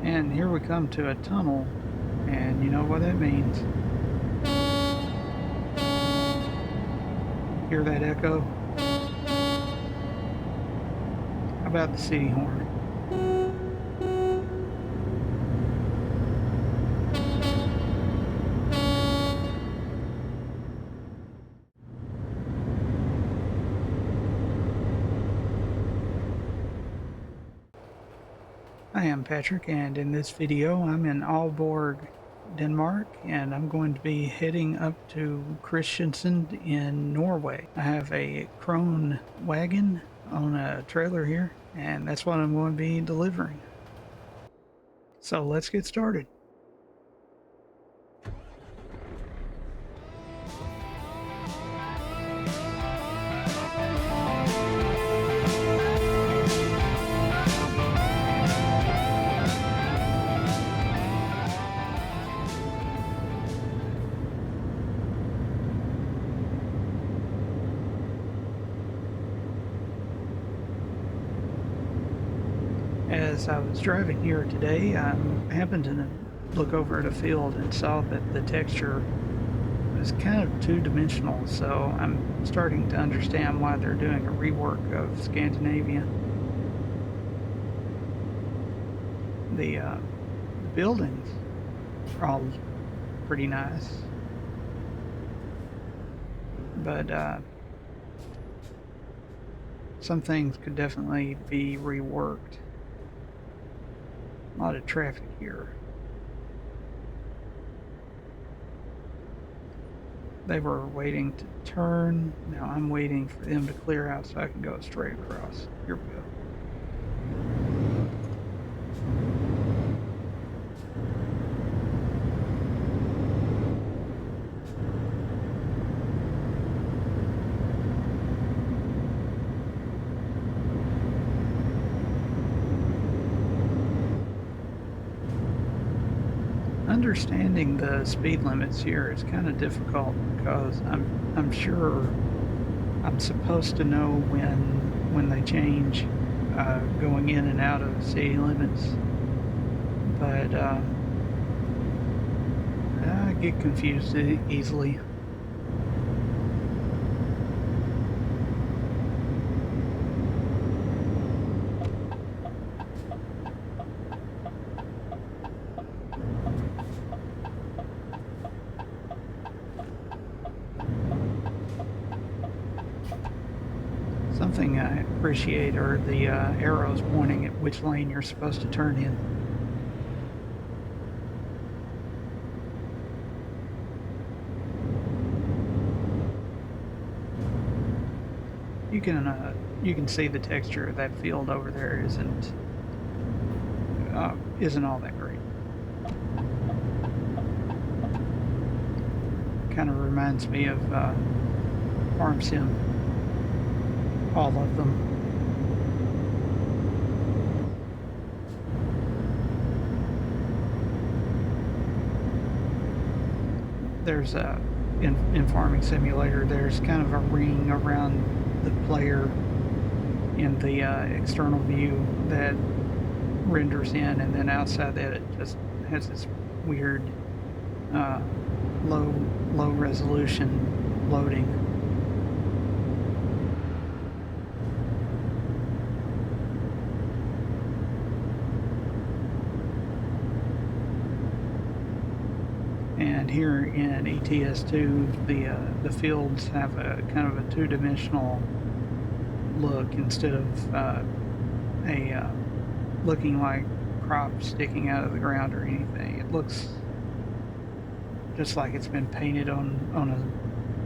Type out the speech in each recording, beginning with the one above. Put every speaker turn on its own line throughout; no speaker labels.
And here we come to a tunnel, and you know what that means. Hear that echo? How about the city horn? I am Patrick, and in this video I'm in Aalborg, Denmark, and I'm going to be heading up to Kristiansand in Norway. I have a Krone wagon on a trailer here, and that's what I'm going to be delivering. So let's get started. As I was driving here today, I happened to look over at a field and saw that the texture was kind of two-dimensional, so I'm starting to understand why they're doing a rework of Scandinavia. The buildings are all pretty nice, but some things could definitely be reworked. A lot of traffic here. They were waiting to turn. Now I'm waiting for them to clear out so I can go straight across. Here we go. Understanding the speed limits here is kind of difficult because I'm sure I'm supposed to know when they change going in and out of city limits, but I get confused easily. Something I appreciate are the arrows pointing at which lane you're supposed to turn in. You can see the texture of that field over there isn't all that great. Kind of reminds me of Farm Sim. All of them. There's in Farming Simulator, there's kind of a ring around the player in the external view that renders in, and then outside that it just has this weird low resolution loading. And here in ETS2, the fields have a kind of a two-dimensional look instead of looking like crops sticking out of the ground or anything. It looks just like it's been painted on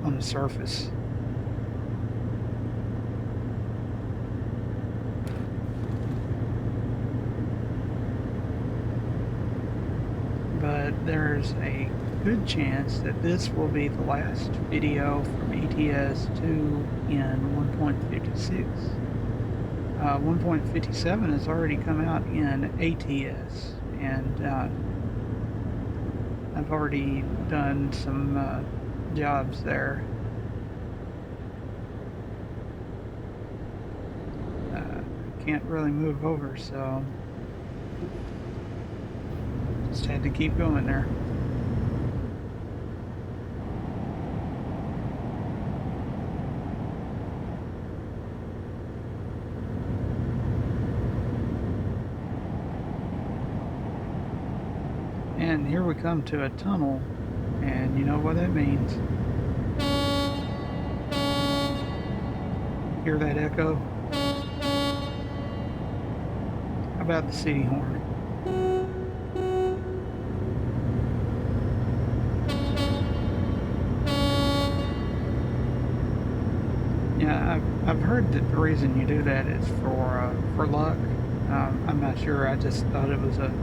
a surface. But there's a good chance that this will be the last video from ETS2 in 1.56. 1.57 has already come out in ATS, and I've already done some jobs there. Can't really move over, so Just had to keep going there. And here we come to a tunnel, and you know what that means. Hear that echo? How about the city horn? Yeah, I've heard that the reason you do that is for luck. I'm not sure. I just thought it was a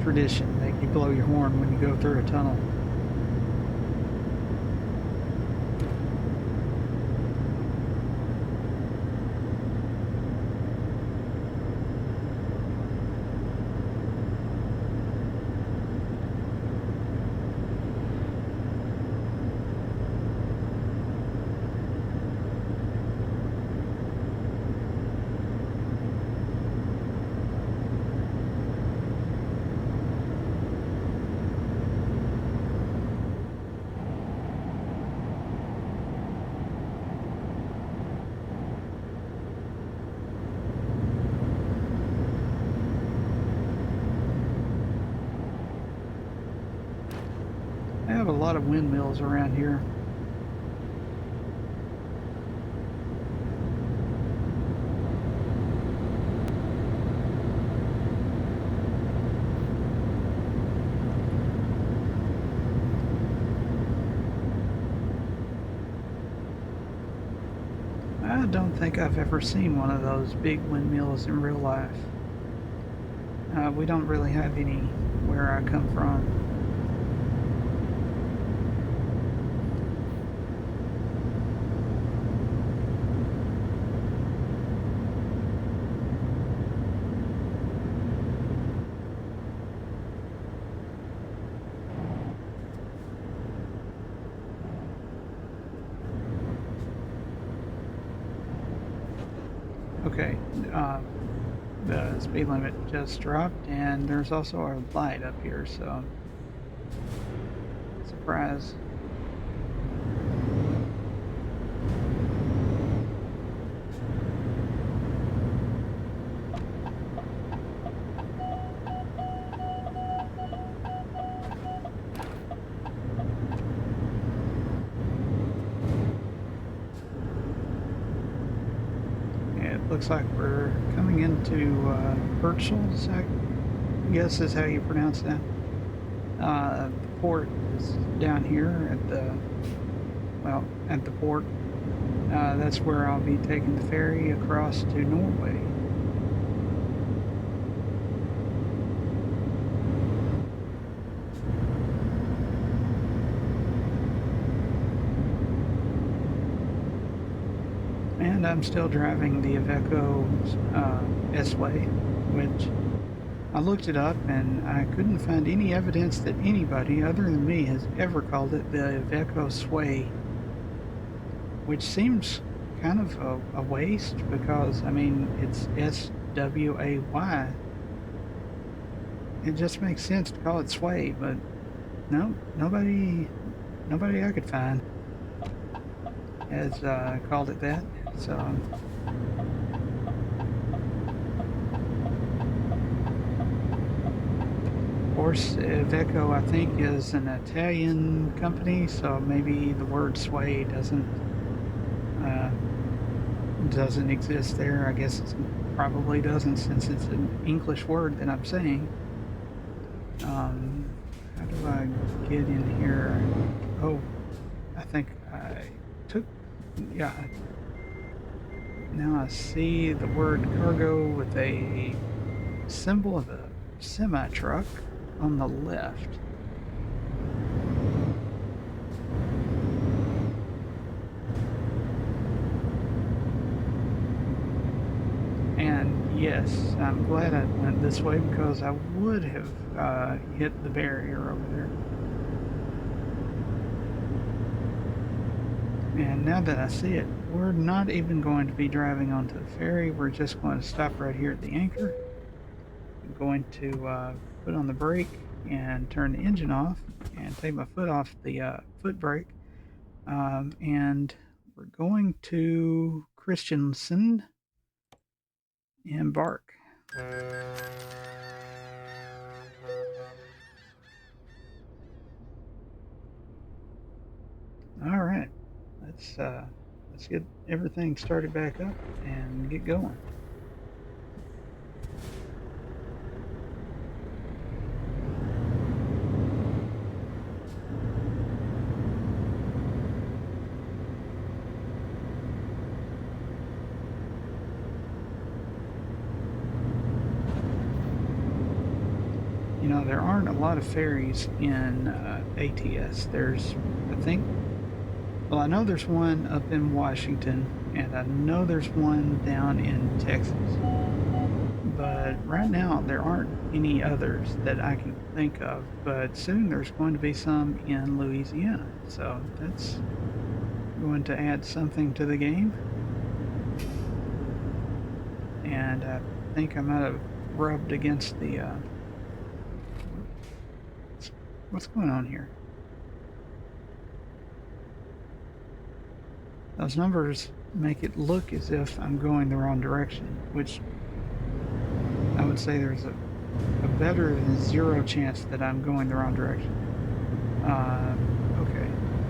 tradition that you blow your horn when you go through a tunnel. I have a lot of windmills around here. I don't think I've ever seen one of those big windmills in real life. We don't really have any where I come from. Okay, the speed limit just dropped, and there's also a light up here, so surprise. Looks like we're coming into Birchel's, I guess is how you pronounce that. The port is down here at the port. That's where I'll be taking the ferry across to Norway. And I'm still driving the Iveco S-Way, which I looked it up and I couldn't find any evidence that anybody other than me has ever called it the Iveco Sway, which seems kind of a waste because, I mean, it's S-W-A-Y. It just makes sense to call it Sway, but no, nobody I could find has called it that. So of course, Iveco I think is an Italian company, so maybe the word sway doesn't exist there. I guess it probably doesn't, since it's an English word that I'm saying. How do I get in here? Oh, I think I took, yeah. Now I see the word cargo with a symbol of a semi-truck on the left. And yes, I'm glad I went this way because I would have hit the barrier over there. And now that I see it, we're not even going to be driving onto the ferry. We're just going to stop right here at the anchor. I'm going to put on the brake and turn the engine off and take my foot off the foot brake. And we're going to Christensen embark. All right, let's get everything started back up and get going. You know, there aren't a lot of ferries in ATS. There's, I think, well, I know there's one up in Washington, and I know there's one down in Texas. But right now, there aren't any others that I can think of. But soon there's going to be some in Louisiana. So that's going to add something to the game. And I think I might have rubbed against the... what's going on here? Those numbers make it look as if I'm going the wrong direction, which I would say there's a better than zero chance that I'm going the wrong direction. Okay.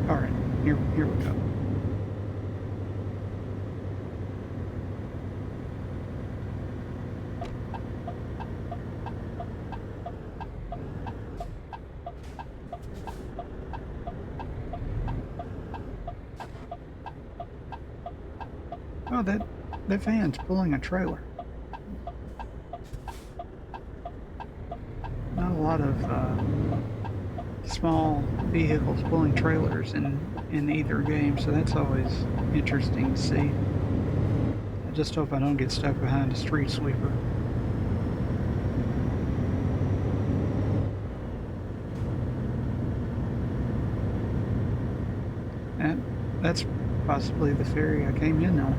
All right. Here we go. Oh, that van's pulling a trailer. Not a lot of small vehicles pulling trailers in either game, so that's always interesting to see. I just hope I don't get stuck behind a street sweeper. That's possibly the ferry I came in on.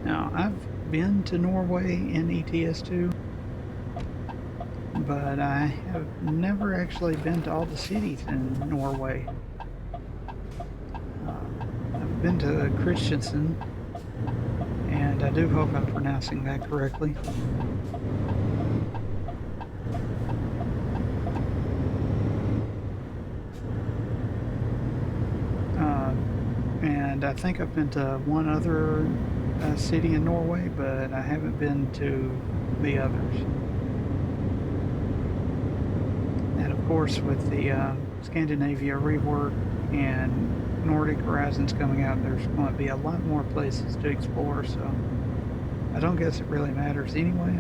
Now, I've been to Norway in ETS2, but I have never actually been to all the cities in Norway. I've been to Kristiansand, and I do hope I'm pronouncing that correctly. And I think I've been to one other city in Norway, but I haven't been to the others. And of course, with the Scandinavia rework and Nordic Horizons coming out, there's going to be a lot more places to explore, so I don't guess it really matters anyway.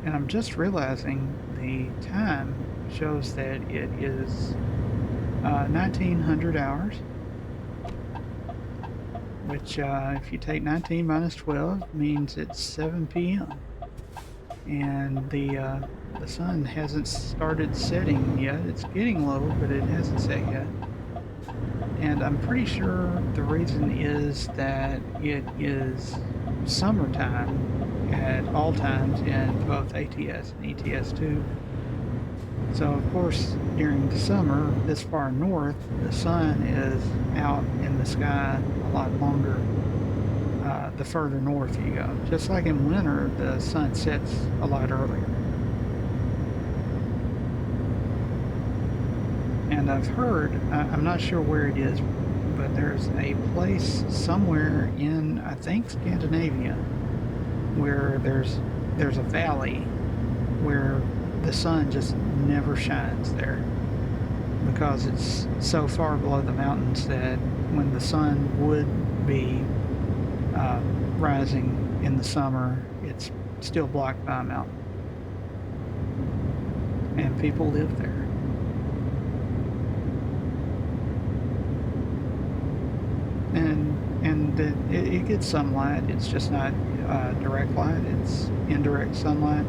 And I'm just realizing the time shows that it is 1900 hours, which if you take 19 minus 12 means it's 7 p.m. and the sun hasn't started setting yet. It's getting low, but it hasn't set yet. And I'm pretty sure the reason is that it is summertime at all times in both ATS and ETS2. So of course, during the summer, this far north, the sun is out in the sky a lot longer the further north you go. Just like in winter, the sun sets a lot earlier. And I've heard, I'm not sure where it is, but there's a place somewhere in, I think, Scandinavia, where there's a valley where the sun just never shines there because it's so far below the mountains that when the sun would be rising in the summer, it's still blocked by a mountain. And people live there. it gets sunlight. It's just not direct light. It's indirect sunlight.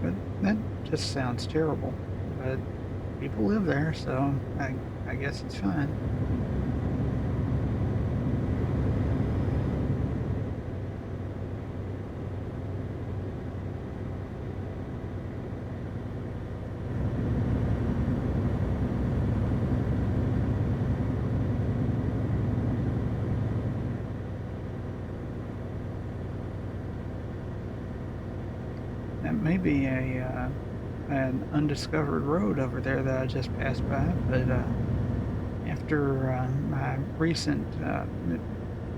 But that just sounds terrible. But people live there, so I guess it's fine. That may be an undiscovered road over there that I just passed by, but after my recent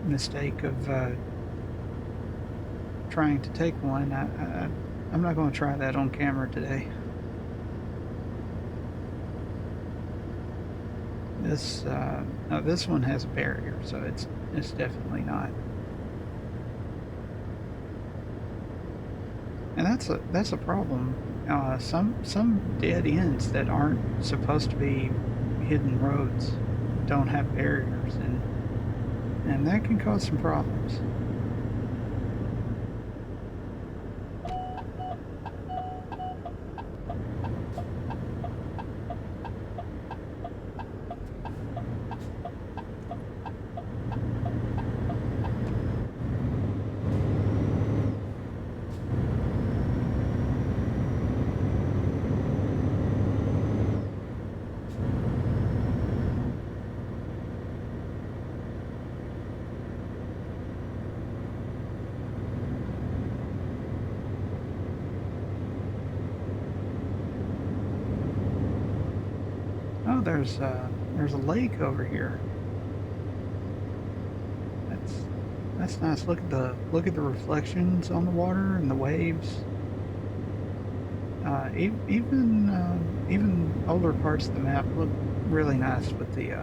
mistake of trying to take one, I'm not going to try that on camera today. This this one has a barrier, so it's definitely not. And that's a problem. Some dead ends that aren't supposed to be hidden roads don't have barriers, and that can cause some problems. Oh, there's a lake over here. That's nice. Look at the reflections on the water and the waves. Even older parts of the map look really nice with the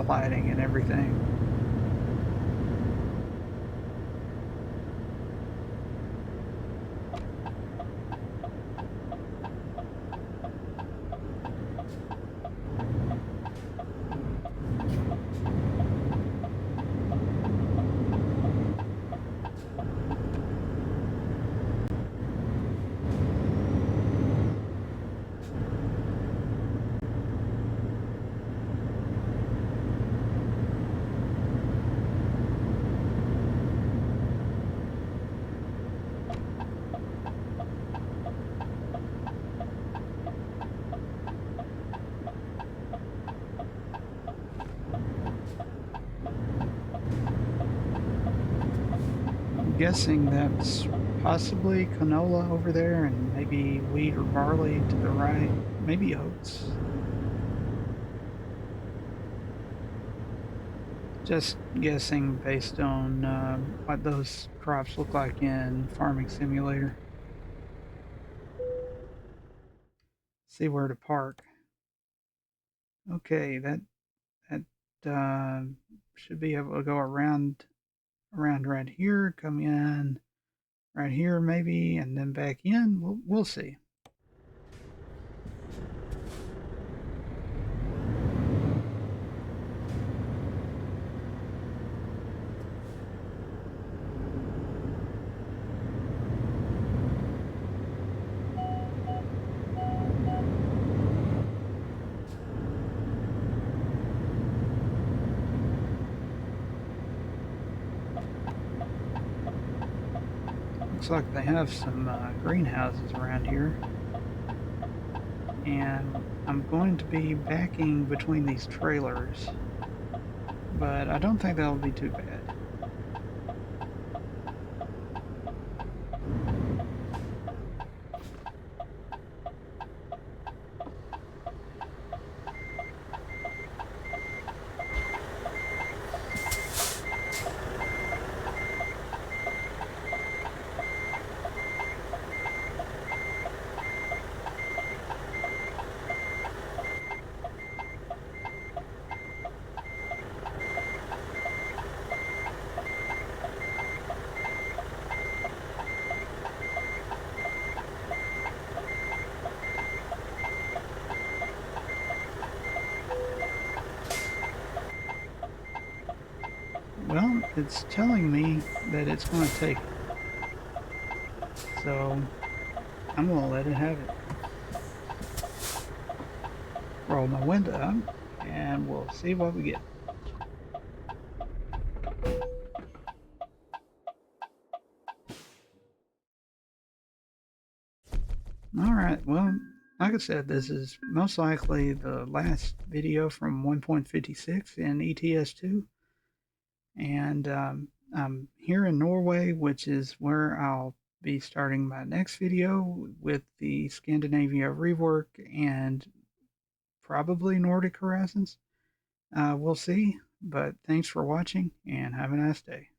lighting and everything. Guessing that's possibly canola over there and maybe wheat or barley to the right, maybe oats. Just guessing based on what those crops look like in Farming Simulator. See where to park. Okay, that should be able to go around right here, come in right here maybe, and then back in. We'll see. Looks like they have some greenhouses around here. And I'm going to be backing between these trailers, but I don't think that'll be too bad. it's telling me that it's going to take it. So I'm going to let it have it. Roll my window up and we'll see what we get. All right. Well, like I said, this is most likely the last video from 1.56 in ETS2. And I'm here in Norway, which is where I'll be starting my next video with the Scandinavia rework and probably Nordic Horizons. We'll see. But thanks for watching and have a nice day.